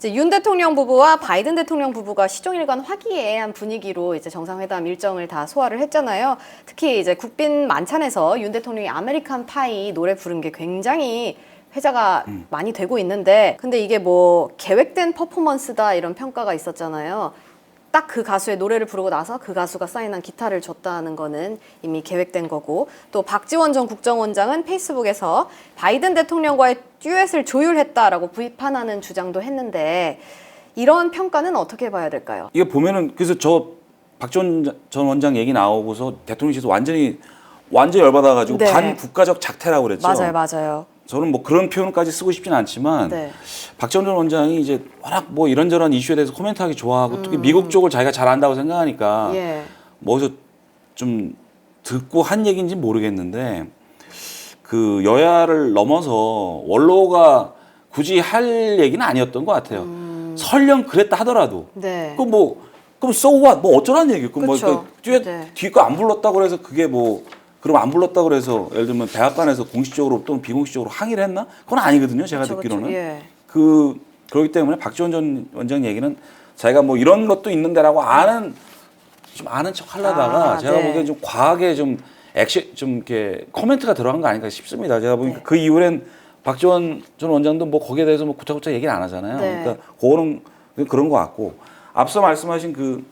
이제 윤 대통령 부부와 바이든 대통령 부부가 시종일관 화기애애한 분위기로 이제 정상회담 일정을 다 소화를 했잖아요. 특히 이제 국빈 만찬에서 윤 대통령이 아메리칸 파이 노래 부른 게 굉장히 회자가 많이 되고 있는데, 근데 이게 뭐 계획된 퍼포먼스다 이런 평가가 있었잖아요. 딱 그 가수의 노래를 부르고 나서 그 가수가 사인한 기타를 줬다는 거는 이미 계획된 거고, 또 박지원 전 국정원장은 페이스북에서 바이든 대통령과의 듀엣을 조율했다라고 비판하는 주장도 했는데, 이런 평가는 어떻게 봐야 될까요? 이게 보면은 그래서 저 박지원 전 원장 얘기 나오고서 대통령실에서 완전히 열받아가지고 네. 반국가적 작태라고 그랬죠. 맞아요. 저는 뭐 그런 표현까지 쓰고 싶진 않지만 네. 박지원 전 원장이 이제 워낙 뭐 이런저런 이슈에 대해서 코멘트하기 좋아하고 특히 미국 쪽을 자기가 잘 안다고 생각하니까 예. 뭐 어디서 좀 듣고 한 얘기인지 모르겠는데 그 여야를 넘어서 원로가 굳이 할 얘기는 아니었던 것 같아요. 설령 그랬다 하더라도 네. 그럼 so what? 뭐 어쩌라는 얘기예요. 뭐 그쵸. 듀엣 네. 뒤에 거 안 불렀다고 해서 그게 뭐 그럼 안 불렀다고 그래서 예를 들면 대학관에서 공식적으로 또는 비공식적으로 항의를 했나? 그건 아니거든요. 제가 듣기로는. 예. 그렇기 때문에 박지원 전 원장 얘기는 자기가 뭐 이런 것도 있는데라고 아는 척 하려다가 제가 네. 보기엔 좀 과하게 좀 액션 좀 이렇게 코멘트가 들어간 거 아닌가 싶습니다. 제가 보니까 네. 그 이후엔 박지원 전 원장도 뭐 거기에 대해서 뭐 구차구차 얘기를 안 하잖아요. 네. 그러니까 그거는 그런 것 같고 앞서 말씀하신 그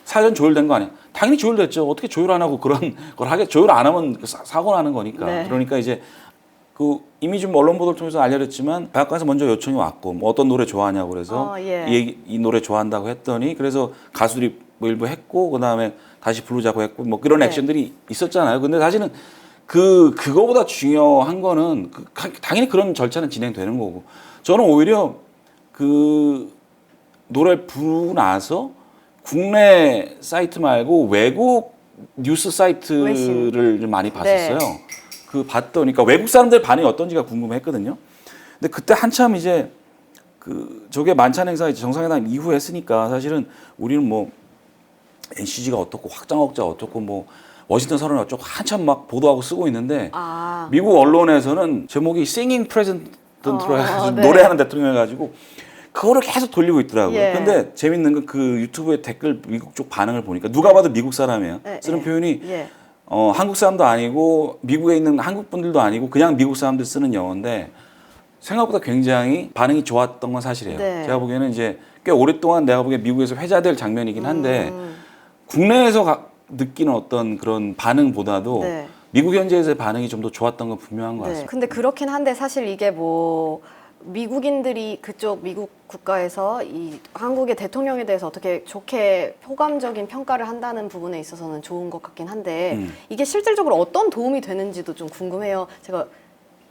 사전 조율된 거 아니에요? 당연히 조율됐죠. 어떻게 조율 안 하고 그런 걸 하겠? 조율 안 하면 사고 나는 거니까. 네. 그러니까 이제 그 이미 좀 언론 보도를 통해서 알려졌지만 백악관에서 먼저 요청이 왔고 뭐 어떤 노래 좋아하냐고 그래서 예. 이 노래 좋아한다고 했더니 그래서 가수들이 뭐 일부 했고 그다음에 다시 부르자고 했고 뭐 그런 네. 액션들이 있었잖아요. 근데 사실은 그거보다 중요한 거는 당연히 그런 절차는 진행되는 거고 저는 오히려 그 노래를 부르고 나서 국내 사이트 말고 외국 뉴스 사이트를 좀 많이 봤었어요. 네. 그 봤더니 그러니까 외국 사람들 반응이 어떤지가 궁금했거든요. 근데 그때 한참 이제 그 저게 만찬 행사 정상회담 이후에 했으니까 사실은 우리는 뭐 NCG가 어떻고 확장억자 어떻고 뭐 워싱턴 선언이 어쩌고 한참 막 보도하고 쓰고 있는데 미국 언론에서는 제목이 Singing President 해가지고 네. 노래하는 대통령 해가지고 그거를 계속 돌리고 있더라고요. 예. 근데 재밌는 건 그 유튜브의 댓글 미국 쪽 반응을 보니까 누가 봐도 미국 사람이에요. 쓰는 표현이 예. 한국 사람도 아니고 미국에 있는 한국 분들도 아니고 그냥 미국 사람들 쓰는 영어인데 생각보다 굉장히 반응이 좋았던 건 사실이에요. 네. 제가 보기에는 이제 꽤 오랫동안 내가 보기에 미국에서 회자될 장면이긴 한데 국내에서 느끼는 어떤 그런 반응보다도 네. 미국 현지에서의 반응이 좀 더 좋았던 건 분명한 것 같습니다. 근데 그렇긴 한데 사실 이게 뭐 미국인들이 그쪽 미국 국가에서 이 한국의 대통령에 대해서 어떻게 좋게 호감적인 평가를 한다는 부분에 있어서는 좋은 것 같긴 한데 이게 실질적으로 어떤 도움이 되는지도 좀 궁금해요. 제가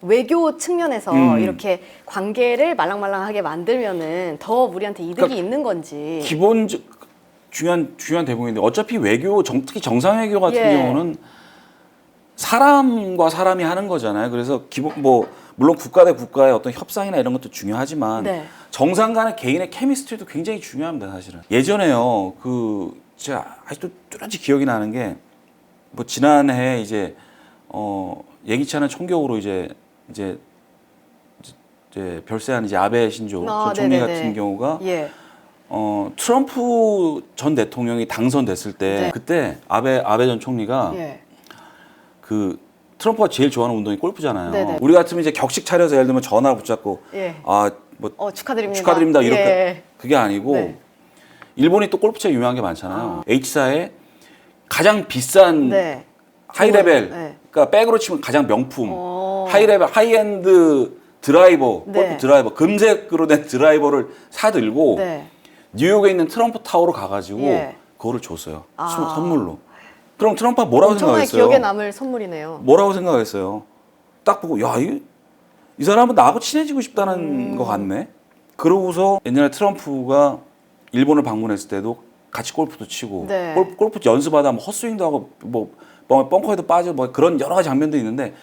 외교 측면에서 이렇게 관계를 말랑말랑하게 만들면은 더 우리한테 이득이 그러니까 있는 건지. 기본적 중요한 대목인데 어차피 외교 특히 정상외교 같은 예. 경우는 사람과 사람이 하는 거잖아요. 그래서 기본 뭐 물론 국가 대 국가의 어떤 협상이나 이런 것도 중요하지만 네. 정상 간의 개인의 케미스트리도 굉장히 중요합니다. 사실은 예전에요. 제가 아직도 뚜렷이 기억이 나는 게 뭐 지난해 이제 예기치 않은 총격으로 이제 별세한 이제 아베 신조 전 총리 네네네. 같은 경우가 예. 트럼프 전 대통령이 당선됐을 때 네. 그때 아베 전 총리가 예. 그 트럼프가 제일 좋아하는 운동이 골프잖아요. 네네. 우리 같으면 이제 격식 차려서 예를 들면 전화를 붙잡고 예. 축하드립니다 이렇게 예. 그게 아니고 네. 일본이 또 골프채 유명한 게 많잖아요. H사의 가장 비싼 네. 하이레벨 네. 그러니까 백으로 치면 가장 명품 하이레벨 하이엔드 드라이버 네. 골프 드라이버 금색으로 된 드라이버를 사들고 네. 뉴욕에 있는 트럼프 타워로 가가지고 예. 그거를 줬어요. 선물로. 그럼 트럼프가 뭐라고 엄청나게 생각했어요? 기억에 남을 선물이네요. 뭐라고 생각했어요? 딱 보고 이 사람은 나하고 친해지고 싶다는 것 같네. 그러고서 옛날에 트럼프가 일본을 방문했을 때도 같이 골프도 치고 네. 골프 연습하다 뭐 헛스윙도 하고 뭐 벙커에도 빠져 뭐 그런 여러 가지 장면도 있는데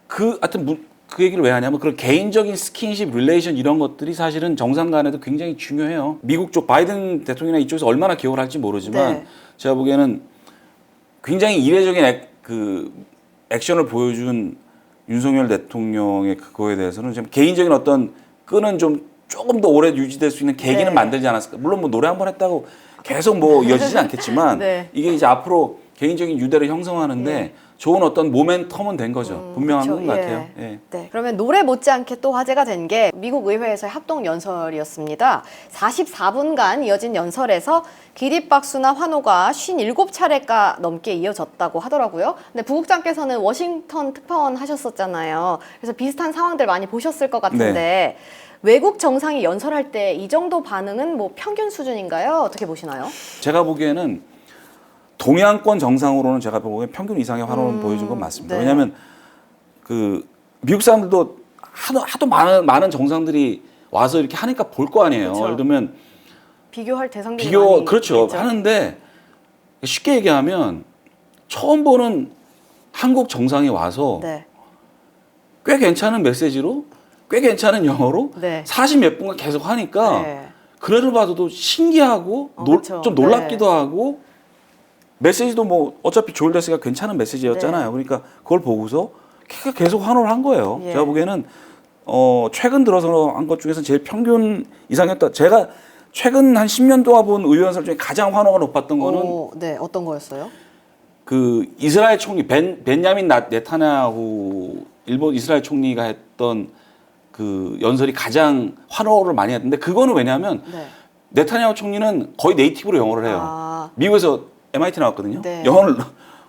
하여튼 그 얘기를 왜 하냐면 그런 개인적인 스킨십, 릴레이션 이런 것들이 사실은 정상 간에도 굉장히 중요해요. 미국 쪽 바이든 대통령이나 이쪽에서 얼마나 기억을 할지 모르지만 네. 제가 보기에는 굉장히 이례적인 액션을 보여준 윤석열 대통령의 그거에 대해서는 좀 개인적인 어떤 끈은 좀 조금 더 오래 유지될 수 있는 계기는 네. 만들지 않았을까. 물론 뭐 노래 한 번 했다고 계속 뭐 이어지진 않겠지만 네. 이게 이제 앞으로 개인적인 유대를 형성하는데 예. 좋은 어떤 모멘텀은 된 거죠. 분명한 그쵸, 것 같아요. 예. 네. 그러면 노래 못지않게 또 화제가 된 게 미국 의회에서의 합동 연설이었습니다. 44분간 이어진 연설에서 기립박수나 환호가 57차례가 넘게 이어졌다고 하더라고요. 근데 부국장께서는 워싱턴 특파원 하셨었잖아요. 그래서 비슷한 상황들 많이 보셨을 것 같은데 네. 외국 정상이 연설할 때 이 정도 반응은 뭐 평균 수준인가요? 어떻게 보시나요? 제가 보기에는 동양권 정상으로는 제가 보기엔 평균 이상의 환호는 보여준 건 맞습니다. 네. 왜냐하면 그 미국 사람들도 하도 많은 정상들이 와서 이렇게 하니까 볼 거 아니에요. 그쵸. 예를 들면 비교할 대상들이 많이 그렇죠. 있겠죠. 하는데 쉽게 얘기하면 처음 보는 한국 정상이 와서 네. 꽤 괜찮은 메시지로 꽤 괜찮은 영어로 네. 40몇 분간 계속 하니까 네. 그래를 봐도 신기하고 그쵸. 좀 놀랍기도 하고 메시지도 뭐 어차피 조일레스가 괜찮은 메시지였잖아요. 네. 그러니까 그걸 보고서 계속 환호를 한 거예요. 예. 제가 보기에는 최근 들어서 한 것 중에서 제일 평균 이상이었다. 제가 최근 한 10년 동안 본 의원설 중에 가장 환호가 높았던 거는 네, 어떤 거였어요? 그 이스라엘 총리 벤야민 네타냐후 일본 이스라엘 총리가 했던 그 연설이 가장 환호를 많이 했는데 그거는 왜냐하면 네. 네타냐후 총리는 거의 네이티브로 영어를 해요. 아. 미국에서 MIT 나왔거든요. 네. 영어를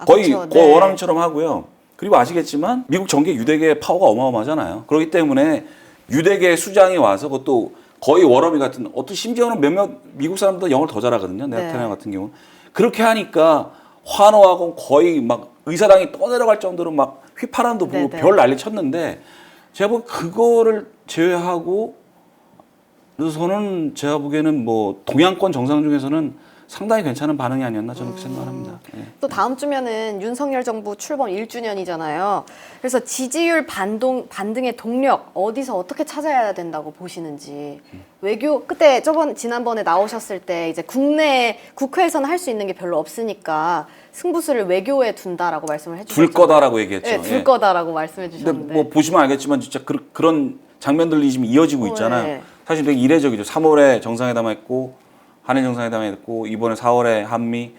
거의 그쵸. 네. 원어민처럼 하고요. 그리고 아시겠지만 미국 정계 유대계의 파워가 어마어마하잖아요. 그렇기 때문에 유대계 수장이 와서 그것도 거의 워러미 같은 어떤 심지어는 몇몇 미국 사람도 영어를 더 잘하거든요. 네. 네타냐후 같은 경우는. 그렇게 하니까 환호하고 거의 막 의사당이 떠내려갈 정도로 막 휘파람도 불고 네네. 별 난리 쳤는데 제가 보기엔 그거를 제외하고 그래서 저는 제가 보기에는 뭐 동양권 정상 중에서는 상당히 괜찮은 반응이 아니었나 저는 그렇게 생각합니다. 예. 또 다음 주면은 윤석열 정부 출범 1주년이잖아요. 그래서 지지율 반등의 동력 어디서 어떻게 찾아야 된다고 보시는지. 외교 그때 지난번에 나오셨을 때 이제 국회에서는 할 수 있는 게 별로 없으니까 승부수를 외교에 둔다라고 말씀을 해주셨죠. 둘 거다라고 얘기했죠. 네, 둘 예. 거다라고 말씀해 근데 주셨는데. 뭐 보시면 알겠지만 진짜 그런 장면들이 지금 이어지고 있잖아요. 네. 사실 되게 이례적이죠. 3월에 정상회담 했고 한일 정상회담 했고 이번에 4월에 한미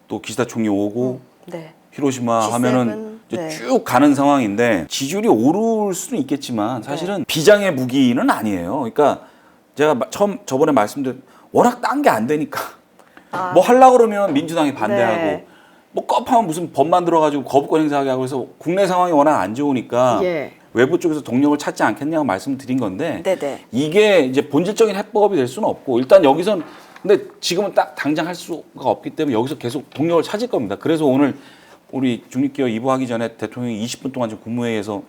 또 기시다 총리 오고 네. 히로시마 G7, 하면은 이제 네. 쭉 가는 상황인데 지지율이 오를 수는 있겠지만 사실은 비장의 무기는 아니에요. 그러니까 제가 저번에 말씀드린 워낙 딴 게 안 되니까 아. 뭐 하려고 그러면 민주당이 반대하고 네. 뭐 껍하면 무슨 법 만들어가지고 거부권 행사하게 하고 해서 국내 상황이 워낙 안 좋으니까 예. 외부 쪽에서 동력을 찾지 않겠냐고 말씀드린 건데 네네. 이게 이제 본질적인 해법이 될 수는 없고 일단 여기선 근데 지금은 딱 당장 할 수가 없기 때문에 여기서 계속 동력을 찾을 겁니다. 그래서 오늘 우리 중립기업 2부 하기 전에 대통령이 20분 동안 지금 국무회의에서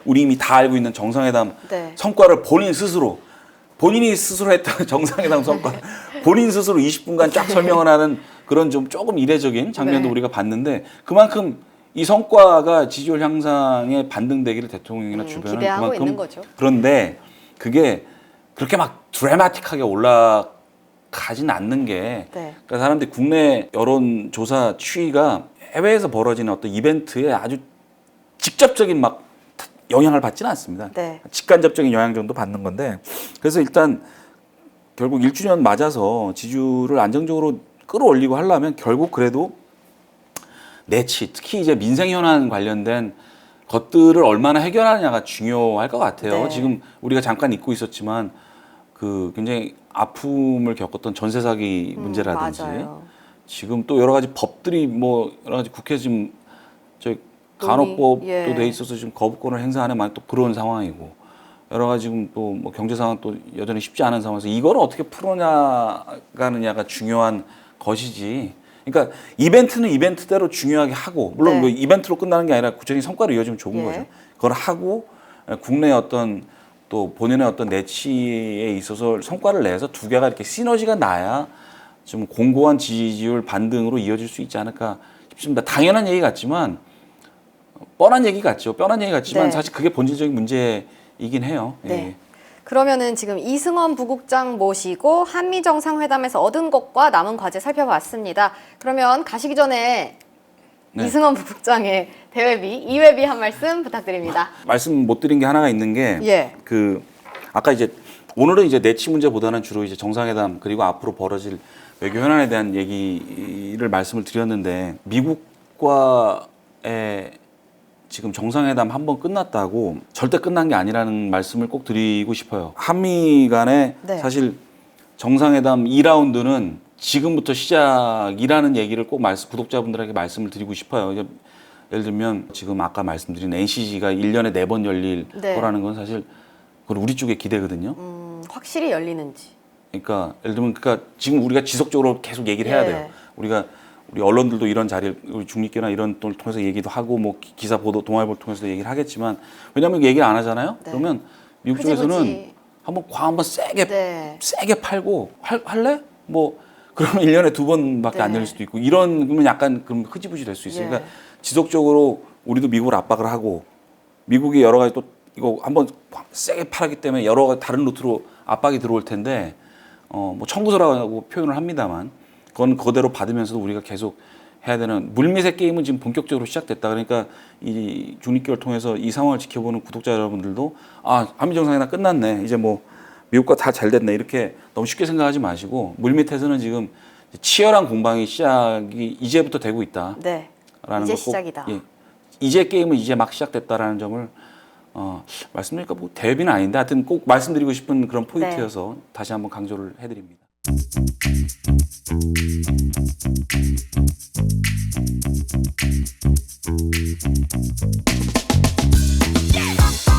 우리 이미 다 알고 있는 정상회담 네. 성과를 본인이 스스로 했던 정상회담 성과 본인 스스로 20분간 쫙 설명을 하는 그런 좀 조금 이례적인 장면도 네. 우리가 봤는데 그만큼 이 성과가 지지율 향상에 반등되기를 대통령이나 주변은 기대하고 그만큼 있는 거죠. 그런데 그게 그렇게 막 드라마틱하게 올라가진 않는 게 네. 그러니까 사람들이 국내 여론조사 추이가 해외에서 벌어지는 어떤 이벤트에 아주 직접적인 막 영향을 받지는 않습니다. 네. 직간접적인 영향 정도 받는 건데 그래서 일단 결국 1주년 맞아서 지지율을 안정적으로 끌어올리고 하려면 결국 그래도 내치 특히 이제 민생 현안 관련된 것들을 얼마나 해결하느냐가 중요할 것 같아요. 네. 지금 우리가 잠깐 잊고 있었지만 그 굉장히 아픔을 겪었던 전세 사기 문제라든지 맞아요. 지금 또 여러 가지 법들이 뭐 여러 가지 국회 지금 저 간호법도 예. 돼 있어서 지금 거부권을 행사하는 많이 또 그런 상황이고 여러 가지 지금 또 뭐 경제 상황 또 여전히 쉽지 않은 상황에서 이거를 어떻게 풀어나가느냐가 중요한 것이지. 그러니까 이벤트는 이벤트대로 중요하게 하고 물론 네. 뭐 이벤트로 끝나는 게 아니라 구체적인 성과로 이어지면 좋은 예. 거죠. 그걸 하고 국내 어떤 또 본인의 어떤 내치에 있어서 성과를 내서 두 개가 이렇게 시너지가 나야 좀 공고한 지지율 반등으로 이어질 수 있지 않을까 싶습니다. 당연한 얘기 같지만 뻔한 얘기 같죠. 뻔한 얘기 같지만 네. 사실 그게 본질적인 문제이긴 해요. 네. 예. 그러면은 지금 이승원 부국장 모시고 한미 정상회담에서 얻은 것과 남은 과제 살펴봤습니다. 그러면 가시기 전에 네. 이승원 부국장의 대회비, 2회비 한 말씀 부탁드립니다. 말씀 못 드린 게 하나가 있는 게 예. 그 아까 이제 오늘은 이제 내치 문제보다는 주로 이제 정상회담 그리고 앞으로 벌어질 외교 현안에 대한 얘기를 말씀을 드렸는데 미국과의 지금 정상회담 한 번 끝났다고 절대 끝난 게 아니라는 말씀을 꼭 드리고 싶어요. 한미 간에 네. 사실 정상회담 2라운드는 지금부터 시작이라는 얘기를 꼭 구독자분들에게 말씀을 드리고 싶어요. 이제 예를 들면 지금 아까 말씀드린 NCG가 1년에 4번 열릴 네. 거라는 건 사실 그건 우리 쪽의 기대거든요. 확실히 열리는지. 그러니까 예를 들면 그러니까 지금 우리가 지속적으로 계속 얘기를 해야 예. 돼요. 우리 언론들도 이런 자리를 우리 중립계나 이런 걸 통해서 얘기도 하고 뭐 기사 보도 동아일보를 통해서 얘기를 하겠지만 왜냐하면 얘기를 안 하잖아요. 네. 그러면 미국 흐지부지. 쪽에서는 한번 한번 세게 네. 팔고 할래? 뭐 그러면 1년에 2번밖에 안 네. 열릴 수도 있고 이런 그러면 약간 그럼 흐지부지 될 수 있어요. 예. 그러니까 지속적으로 우리도 미국을 압박을 하고 미국이 여러 가지 또 이거 한번 세게 팔았기 때문에 여러 가지 다른 루트로 압박이 들어올 텐데 뭐 청구서라고 표현을 합니다만 그건 그대로 받으면서도 우리가 계속 해야 되는 물밑의 게임은 지금 본격적으로 시작됐다. 그러니까 이 중립기를 통해서 이 상황을 지켜보는 구독자 여러분들도 한미 정상회담 끝났네. 이제 뭐 미국과 다 잘 됐네. 이렇게 너무 쉽게 생각하지 마시고 물밑에서는 지금 치열한 공방이 시작이 이제부터 되고 있다. 네. 라는 이제 걸 꼭, 시작이다. 예, 이제 게임은 이제 막 시작됐다라는 점을 말씀드리니까 뭐 대비는 아닌데 하여튼 꼭 말씀드리고 싶은 그런 포인트여서 다시 한번 강조를 해드립니다. Yeah.